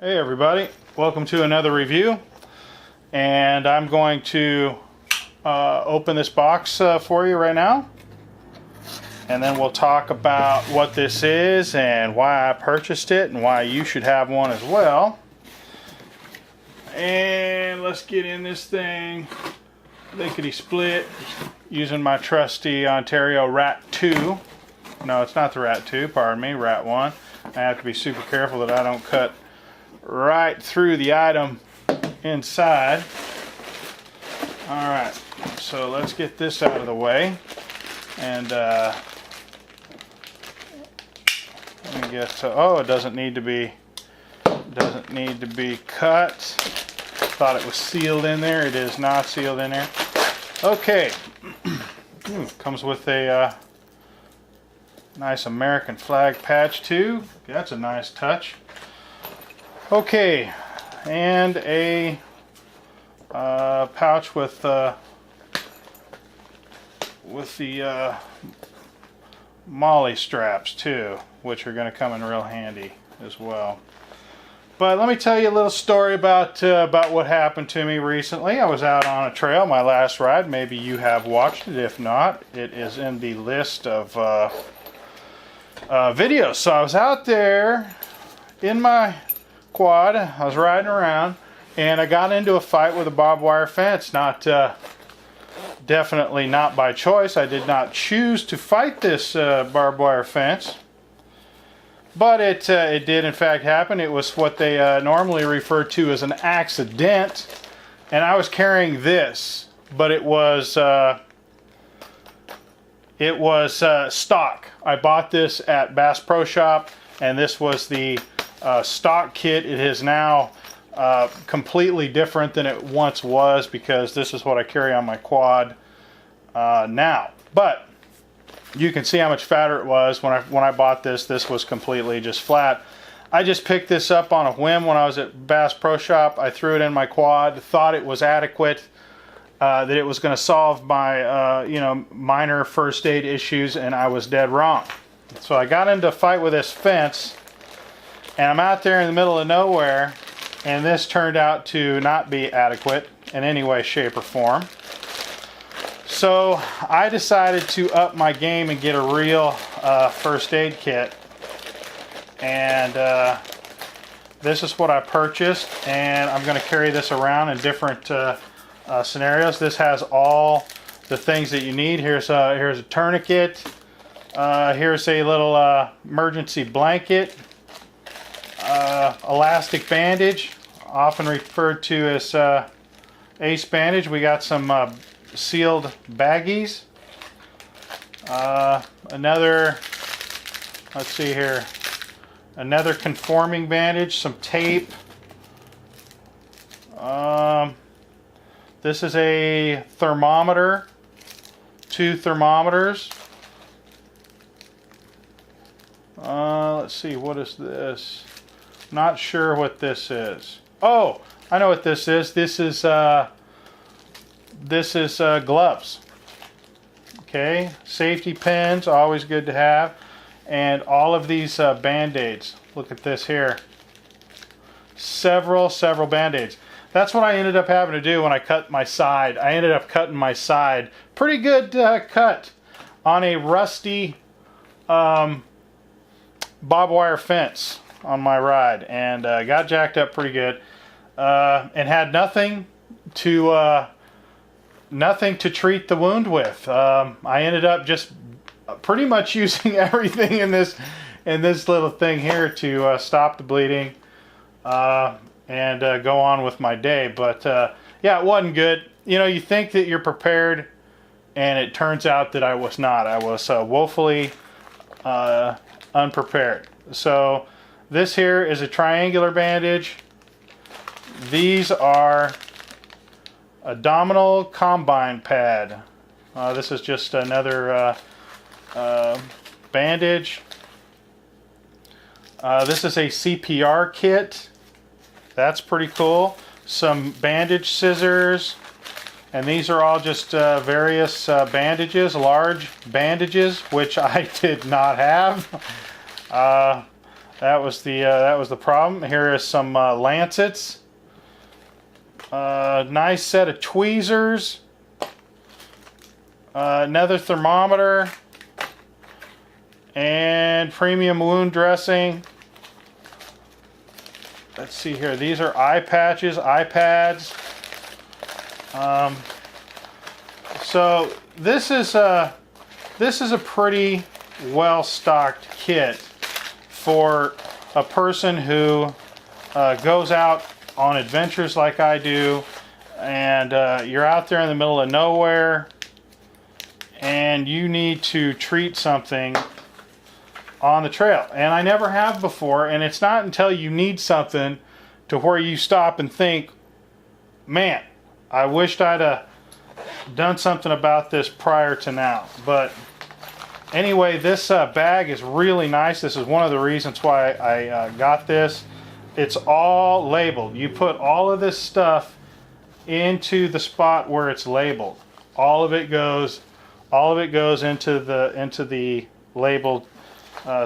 Hey everybody, welcome to another review, and I'm going to open this box for you right now, and then we'll talk about what this is and why I purchased it and why you should have one as well. And let's get in this thing lickety split using my trusty Ontario Rat 2. No, it's not the Rat 2, pardon me, Rat 1. I have to be super careful that I don't cut right through the item inside. Alright, so let's get this out of the way, and let me get to, oh, it doesn't need to be cut. Thought it was sealed in there. It is not sealed in there. Okay. Comes with a nice American flag patch too. That's a nice touch. Okay, and a pouch with the molly straps too, which are going to come in real handy as well. But let me tell you a little story about what happened to me recently. I was out on a trail, my last ride. Maybe you have watched it. If not, it is in the list of videos. So I was out there in my quad. I was riding around, and I got into a fight with a barbed wire fence. Definitely not by choice. I did not choose to fight this barbed wire fence, but it did in fact happen. It was what they normally refer to as an accident, and I was carrying this, but it was stock. I bought this at Bass Pro Shop, and this was the stock kit. It is now completely different than it once was, because this is what I carry on my quad now. But you can see how much fatter it was when I bought this. This was completely just flat. I just picked this up on a whim when I was at Bass Pro Shop. I threw it in my quad, thought it was adequate, that it was going to solve my minor first aid issues, and I was dead wrong. So I got into a fight with this fence, and I'm out there in the middle of nowhere, and this turned out to not be adequate in any way, shape, or form. So I decided to up my game and get a real first aid kit. And this is what I purchased, and I'm going to carry this around in different scenarios. This has all the things that you need. Here's a tourniquet. Here's a little emergency blanket. Elastic bandage, often referred to as ace bandage. We got some sealed baggies. Another, let's see here, another conforming bandage, some tape. This is a thermometer, 2 thermometers. Let's see, what is this? Not sure what this is. Oh, I know what this is. This is gloves. Okay, safety pins, always good to have, and all of these band-aids. Look at this here. Several band-aids. That's what I ended up having to do when I cut my side. I ended up cutting my side. Pretty good cut on a rusty barbed wire fence on my ride, and got jacked up pretty good, and had nothing to treat the wound with. I ended up just pretty much using everything in this little thing here to stop the bleeding and go on with my day. But yeah, it wasn't good. You know, you think that you're prepared, and it turns out that I was not. I was woefully unprepared. So this here is a triangular bandage. These are abdominal combine pad. This is just another bandage. This is a CPR kit. That's pretty cool. Some bandage scissors. And these are all just various bandages, large bandages, which I did not have. That was the problem. Here is some lancets. Nice set of tweezers. Another thermometer. And premium wound dressing. Let's see here. These are eye patches, eye pads. So this is a pretty well-stocked kit for a person who goes out on adventures like I do, and you're out there in the middle of nowhere and you need to treat something on the trail. And I never have before, and it's not until you need something to where you stop and think, man, I wished I'd have done something about this prior to now. But anyway, this bag is really nice. This is one of the reasons why I got this. It's all labeled. You put all of this stuff into the spot where it's labeled. All of it goes into the labeled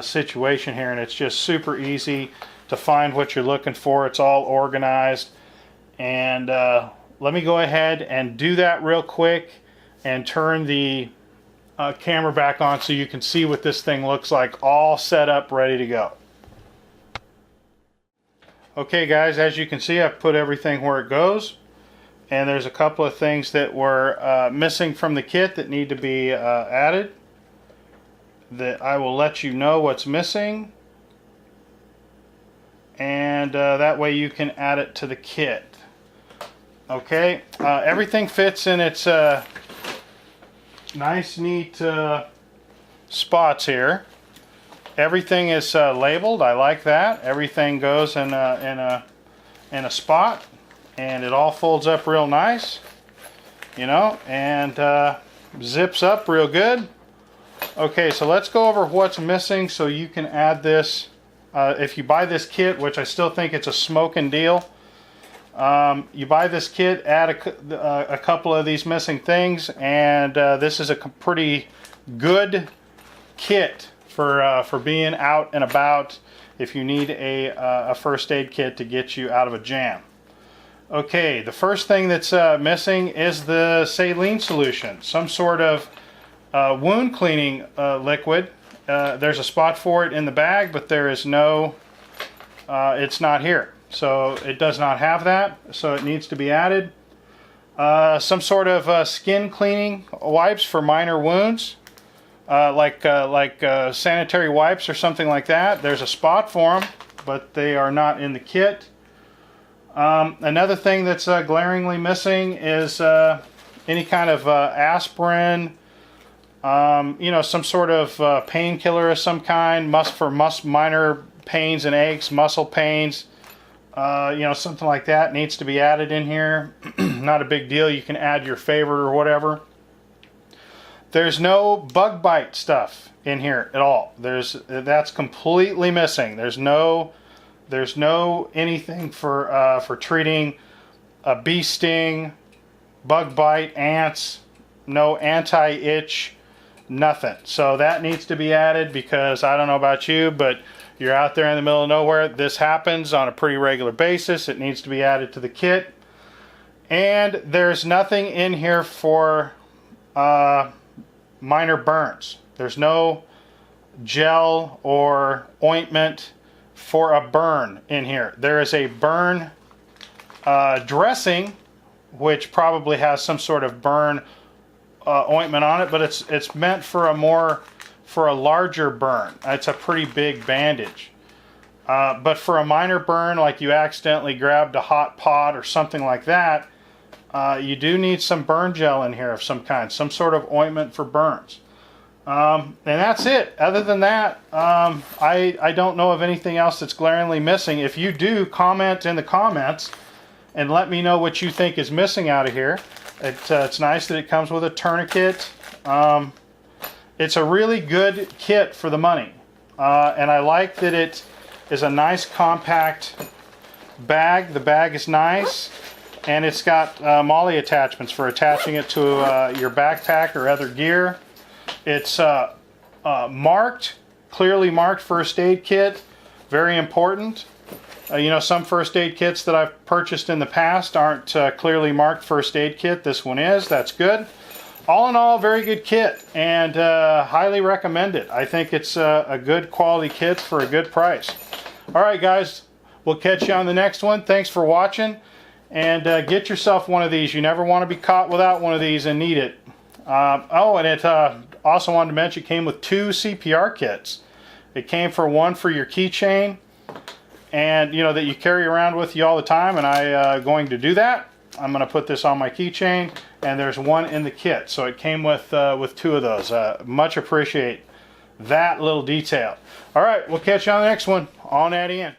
situation here, and it's just super easy to find what you're looking for. It's all organized. And let me go ahead and do that real quick and turn the camera back on so you can see what this thing looks like, all set up, ready to go. Okay guys, as you can see, I've put everything where it goes, and there's a couple of things that were missing from the kit that need to be added, that I will let you know what's missing, and that way you can add it to the kit. Okay, everything fits in its nice, neat spots here. Everything is labeled. I like that. Everything goes in a spot, and it all folds up real nice, you know, and zips up real good. Okay, so let's go over what's missing so you can add this. If you buy this kit, which I still think it's a smoking deal, you buy this kit, add a couple of these missing things, and this is a pretty good kit for being out and about if you need a first aid kit to get you out of a jam. Okay, the first thing that's missing is the saline solution, some sort of wound cleaning liquid. There's a spot for it in the bag, but there is no, it's not here. So it does not have that, so it needs to be added. Some sort of skin cleaning wipes for minor wounds, like sanitary wipes or something like that. There's a spot for them, but they are not in the kit. Another thing that's glaringly missing is any kind of aspirin, you know, some sort of painkiller of some kind, for minor pains and aches, muscle pains. You know, something like that needs to be added in here. Not a big deal. You can add your favorite or whatever. There's no bug bite stuff in here at all. That's completely missing. There's no anything for treating a bee sting, bug bite, ants. No anti-itch, nothing. So that needs to be added, because I don't know about you, but you're out there in the middle of nowhere. This happens on a pretty regular basis. It needs to be added to the kit. And there's nothing in here for minor burns. There's no gel or ointment for a burn in here. There is a burn dressing, which probably has some sort of burn ointment on it, but it's meant for a larger burn. It's a pretty big bandage. But for a minor burn, like you accidentally grabbed a hot pot or something like that, you do need some burn gel in here of some kind, some sort of ointment for burns. And that's it. Other than that, I don't know of anything else that's glaringly missing. If you do, comment in the comments and let me know what you think is missing out of here. It's nice that it comes with a tourniquet. It's a really good kit for the money. And I like that it is a nice compact bag. The bag is nice. And it's got MOLLE attachments for attaching it to your backpack or other gear. It's marked, clearly marked first aid kit. very important. You know, some first aid kits that I've purchased in the past aren't clearly marked first aid kit. This one is. That's good. All in all, very good kit, and highly recommend it. I think it's a good quality kit for a good price. All right, guys, we'll catch you on the next one. Thanks for watching, and get yourself one of these. You never want to be caught without one of these and need it. Oh, and it also wanted to mention it came with 2 CPR kits. It came for one for your keychain, and you know, that you carry around with you all the time, and I'm going to do that. I'm going to put this on my keychain, and there's one in the kit, so it came with 2 of those. Much appreciate that little detail. All right, we'll catch you on the next one. On at the end.